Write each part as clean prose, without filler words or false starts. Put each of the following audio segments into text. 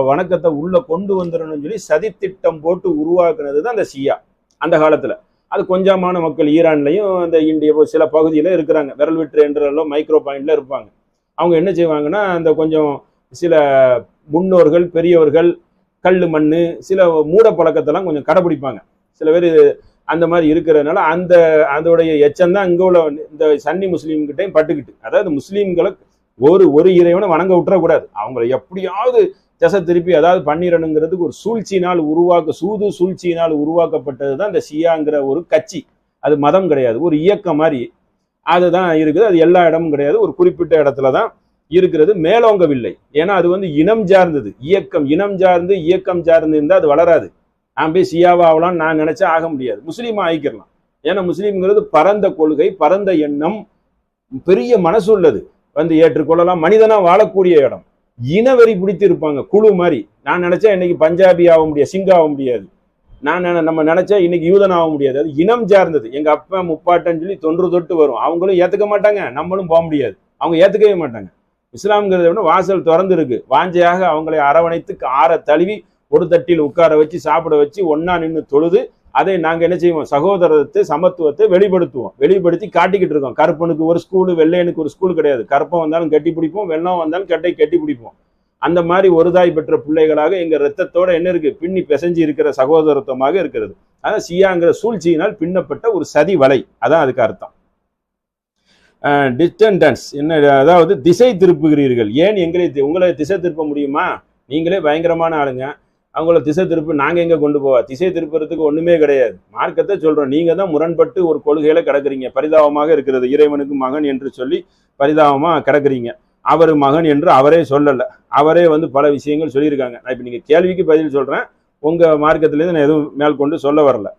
வணக்கத்தை உள்ள கொண்டு வந்துடணும்னு சொல்லி சதித்திட்டம் போட்டு உருவாக்குனது தான் அந்த ஷியா அந்த காலத்துல. அது கொஞ்சமான மக்கள் ஈரான்லையும் இந்த இந்திய சில பகுதியில இருக்கிறாங்க, விரல் விட்டு என்றோ மைக்ரோ பாயிண்ட்ல இருப்பாங்க. அவங்க என்ன செய்வாங்கன்னா, அந்த கொஞ்சம் சில முன்னோர்கள் பெரியவர்கள் கல் மண்ணு சில மூட பழக்கத்தெல்லாம் கொஞ்சம் கடைபிடிப்பாங்க. சில பேர் அந்த மாதிரி இருக்கிறதுனால அந்த அதோடைய எச்சம் தான் இங்கே உள்ள இந்த சன்னி முஸ்லீம்கிட்டையும் பட்டுக்கிட்டு. அதாவது முஸ்லீம்களை ஒரு இறைவனை வணங்க விட்டுறக்கூடாது, அவங்கள எப்படியாவது திசை திருப்பி அதாவது பண்ணிடணுங்கிறதுக்கு ஒரு சூழ்ச்சியினால் சூழ்ச்சியினால் உருவாக்கப்பட்டது தான் இந்த ஷியாங்கிற ஒரு கட்சி. அது மதம் கிடையாது, ஒரு இயக்கம் மாதிரி அதுதான் இருக்குது. அது எல்லா இடமும் கிடையாது, ஒரு குறிப்பிட்ட இடத்துல தான் இருக்கிறது, மேலோங்கவில்லை. ஏன்னா அது வந்து இனம் சார்ந்தது இயக்கம். இயக்கம் சார்ந்து இருந்தால் அது வளராது. நான் போய் ஷியாவா ஆகலாம்னு நான் நினைச்சா ஆக முடியாது, முஸ்லீமா ஆகிக்கிறலாம். ஏன்னா முஸ்லீம்ங்கிறது பரந்த கொள்கை, பரந்த எண்ணம், பெரிய மனசு உள்ளது, வந்து ஏற்றுக்கொள்ளலாம், மனிதனா வாழக்கூடிய இடம். இனவெறி பிடித்து இருப்பாங்க குழு மாதிரி. நான் நினைச்சா இன்னைக்கு பஞ்சாபி ஆக முடியாது, சிங்கா ஆக முடியாது, நம்ம நினைச்சா இன்னைக்கு யூதன் ஆக முடியாது. அது இனம் சார்ந்தது. எங்க அப்பா முப்பாட்டன்னு சொல்லி தொன்று வரும், அவங்களும் ஏத்துக்க மாட்டாங்க, நம்மளும் போக முடியாது, அவங்க ஏத்துக்கவே மாட்டாங்க. இஸ்லாம்ங்கிறத விட வாசல் திறந்து இருக்கு, வாஞ்சையாக அவங்களை அரவணைத்து ஆற தழுவி ஒரு தட்டில் உட்கார வச்சு சாப்பிட வச்சு ஒன்னா நின்று தொழுது அதை நாங்க என்ன செய்வோம், சகோதரத்தை சமத்துவத்தை வெளிப்படுத்தி காட்டிக்கிட்டு இருக்கோம். கருப்பனுக்கு ஒரு ஸ்கூலு, வெள்ளையனுக்கு ஒரு ஸ்கூல் கிடையாது. கருப்பம் வந்தாலும் கட்டி பிடிப்போம், வெள்ளம் வந்தாலும் கட்டி பிடிப்போம். அந்த மாதிரி ஒரு தாய் பெற்ற பிள்ளைகளாக எங்க ரத்தத்தோட என்ன இருக்கு, பின்னி பிசைஞ்சு இருக்கிற சகோதரத்துவமாக இருக்கிறது. அதான் ஷியாங்கிற சூழ்ச்சியினால் பின்னப்பட்ட ஒரு சதி வலை, அதான் அதுக்கு அர்த்தம். டிஸ்டன்டன்ஸ் என்ன, அதாவது திசை திருப்புகிறீர்கள். ஏன் உங்களை திசை திருப்ப முடியுமா? நீங்களே பயங்கரமான ஆளுங்க, அவங்கள திசை திருப்பு நாங்கள் எங்கே கொண்டு போவா? திசை திருப்புறதுக்கு ஒன்றுமே கிடையாது. மார்க்கத்தை சொல்கிறோம், நீங்கள் தான் முரண்பட்டு ஒரு கொள்கையில கிடக்குறீங்க. பரிதாபமாக இருக்கிறது, இறைவனுக்கு மகன் என்று சொல்லி பரிதாபமாக கிடக்குறீங்க. அவர் மகன் என்று அவரே சொல்லலை, அவரே வந்து பல விஷயங்கள் சொல்லியிருக்காங்க. நான் இப்போ நீங்கள் கேள்விக்கு பதில் சொல்கிறேன், உங்கள் மார்க்கத்திலேருந்து நான் எதுவும் மேல் கொண்டு சொல்ல வரல.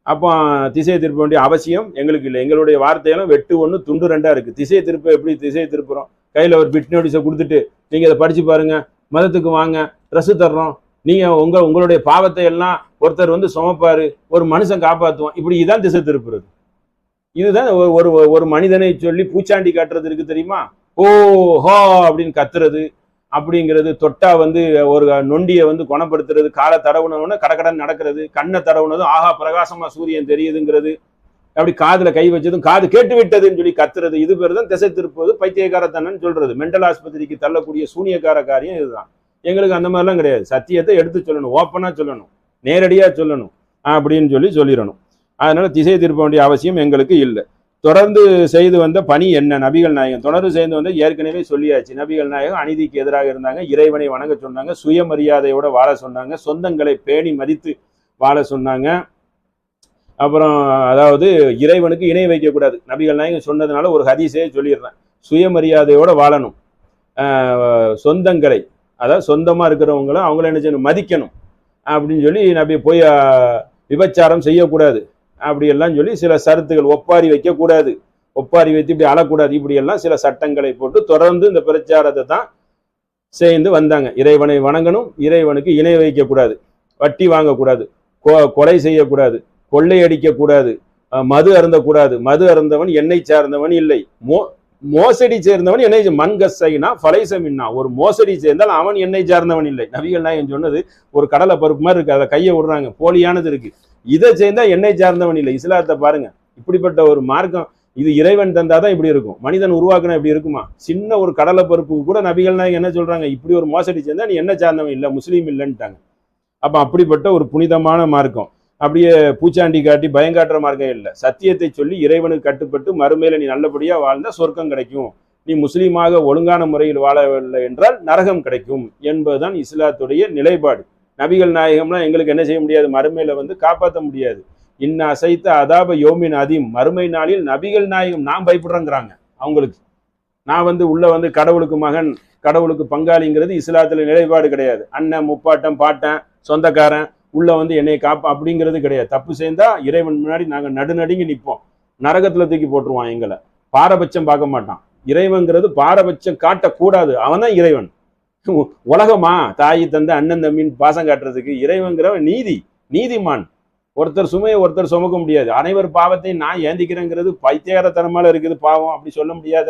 அப்போ திசை திருப்ப வேண்டிய அவசியம் எங்களுக்கு இல்லை. எங்களுடைய வார்த்தையெல்லாம் வெட்டு ஒன்று துண்டு ரெண்டாக இருக்குது. திசை திருப்ப எப்படி திசை திருப்புறோம்? கையில் ஒரு பிட் நோட்டீஸை கொடுத்துட்டு நீங்கள் இதை படித்து பாருங்க, மதத்துக்கு வாங்க, ட்ரெஸ்ஸு தர்றோம், நீங்கள் உங்களுடைய பாவத்தை எல்லாம் ஒருத்தர் வந்து சுமப்பாரு, ஒரு மனுஷன் காப்பாற்றுவான், இப்படி இதான் திசை திருப்புறது. இதுதான் ஒரு மனிதனை சொல்லி பூச்சாண்டி காட்டுறது இருக்கு தெரியுமா? ஓ ஹோ அப்படின்னு கத்துறது அப்படிங்கிறது, தொட்டா வந்து ஒரு நொண்டியை வந்து குணப்படுத்துறது, காலை தடவுனவுடனே கடகடன் நடக்கிறது, கண்ணை தடவுனதும் ஆஹா பிரகாசமா சூரியன் தெரியுதுங்கிறது, அப்படி காதுல கை வச்சதும் காது கேட்டு விட்டதுன்னு சொல்லி கத்துறது, இது பேர் தான் திசை திருப்புவது, பைத்தியக்காரத்தனன்னு சொல்றது. மெண்டல் ஆஸ்பத்திரிக்கு தள்ளக்கூடிய சூனியக்கார காரியம் இதுதான். எங்களுக்கு அந்த மாதிரிலாம் கிடையாது. சத்தியத்தை எடுத்து சொல்லணும், ஓப்பனா சொல்லணும், நேரடியா சொல்லணும் அப்படின்னு சொல்லிடணும். அதனால திசை திருப்ப வேண்டிய அவசியம் எங்களுக்கு இல்லை. தொடர்ந்து செய்து வந்த பணி என்ன? நபிகள் நாயகம் தொடர்ந்து செய்து வந்து ஏற்கனவே சொல்லியாச்சு. நபிகள் நாயகம் அநீதிக்கு எதிராக இருந்தாங்க, இறைவனை வணங்க சொன்னாங்க, சுயமரியாதையோட வாழ சொன்னாங்க, சொந்தங்களை பேணி மதித்து வாழ சொன்னாங்க. அப்புறம் அதாவது இறைவனுக்கு இணை வைக்கக்கூடாது. நபிகள் நாயகம் சொன்னதுனால ஒரு ஹதீஸே சொல்லிடுறேன், சுயமரியாதையோட வாழணும். சொந்தங்களை, அதாவது சொந்தமா இருக்கிறவங்கள அவங்கள என்ன செய்யணும், மதிக்கணும் அப்படின்னு சொல்லி நபி போய் விபச்சாரம் செய்யக்கூடாது அப்படியெல்லாம் சொல்லி சில சரத்துகள், ஒப்பாரி வைக்கக்கூடாது, ஒப்பாரி வைத்து இப்படி அழக்கூடாது, இப்படி எல்லாம் சில சட்டங்களை போட்டு தொடர்ந்து இந்த பிரச்சாரத்தை தான் செய்து வந்தாங்க. இறைவனை வணங்கணும், இறைவனுக்கு இணை வைக்கக்கூடாது, வட்டி வாங்கக்கூடாது, கொலை செய்யக்கூடாது, கொள்ளையடிக்கக்கூடாது, மது அருந்தக்கூடாது. மது அருந்தவன் எண்ணெய் சார்ந்தவன் இல்லை, மோசடி சேர்ந்தவன் எண்ணெய் மண்கசைனா ஃபலைசமின்னா, ஒரு மோசடி சேர்ந்தால் அவன் எண்ணெய் சார்ந்தவன் இல்லை. நபிகள் நாயகம் சொன்னது ஒரு கடலை பருப்பு மாதிரி இருக்கு, அதை கையை விடுறாங்க, போலியானது இருக்கு, இதை சேர்ந்தா எண்ணெய் சார்ந்தவன் இல்லை. இஸ்லாத்தை பாருங்க, இப்படிப்பட்ட ஒரு மார்க்கம். இது இறைவன் தந்தாதான் இப்படி இருக்கும், மனிதன் உருவாக்குனா இப்படி இருக்குமா? சின்ன ஒரு கடலை பருப்புக்கு கூட நபிகள் நாயகம் என்ன சொல்றாங்க, இப்படி ஒரு மோசடி சேர்ந்தா நீ எண்ணெய் சார்ந்தவன் இல்லை, முஸ்லீம் இல்லைன்ட்டாங்க. அப்ப அப்படிப்பட்ட ஒரு புனிதமான மார்க்கம், அப்படியே பூச்சாண்டி காட்டி பயங்காட்டுற மார்க்கம் இல்லை. சத்தியத்தை சொல்லி இறைவனுக்கு கட்டுப்பட்டு மறுமையில நீ நல்லபடியா வாழ்ந்தா சொர்க்கம் கிடைக்கும், நீ முஸ்லீமாக ஒழுங்கான முறையில் வாழவில்லை என்றால் நரகம் கிடைக்கும் என்பதுதான் இஸ்லாத்துடைய நிலைப்பாடு. நபிகள் நாயகம்லாம் எங்களுக்கு என்ன செய்ய முடியாது, மறுமையில வந்து காப்பாற்ற முடியாது. இன்ன அசைத்த அதாப யோமின் அதிம், மறுமை நாளில் நபிகள் நாயகம் நான் பயப்படுறேங்கிறாங்க அவங்களுக்கு. நான் வந்து உள்ள வந்து கடவுளுக்கு மகன், கடவுளுக்கு பங்காளிங்கிறது இஸ்லாத்துல நிலைப்பாடு கிடையாது. அண்ணன், முப்பாட்டன், பாட்டன், சொந்தக்காரன் உள்ள வந்து என்னை காப்பா அப்படிங்கிறது கிடையாது. தப்பு செய்தா இறைவன் முன்னாடி நாங்க நடுநடுங்கி நிற்போம், நரகத்துல தூக்கி போட்டுருவான் எங்களை. பாரபட்சம் பார்க்க மாட்டான். இறைவன்கிறது பாரபட்சம் காட்டக்கூடாது, அவன் தான் இறைவன். உலகமா தாய் தந்த அண்ணன் தம்பின்னு பாசம் காட்டுறதுக்கு? இறைவன்கிறவன் நீதிமான். ஒருத்தர் சுமையை ஒருத்தர் சுமக்க முடியாது. அனைவர் பாவத்தையும் நான் ஏந்திக்கிறேங்கிறது பைத்தியகாரத்தனமால இருக்குது. பாவம் அப்படி சொல்ல முடியாத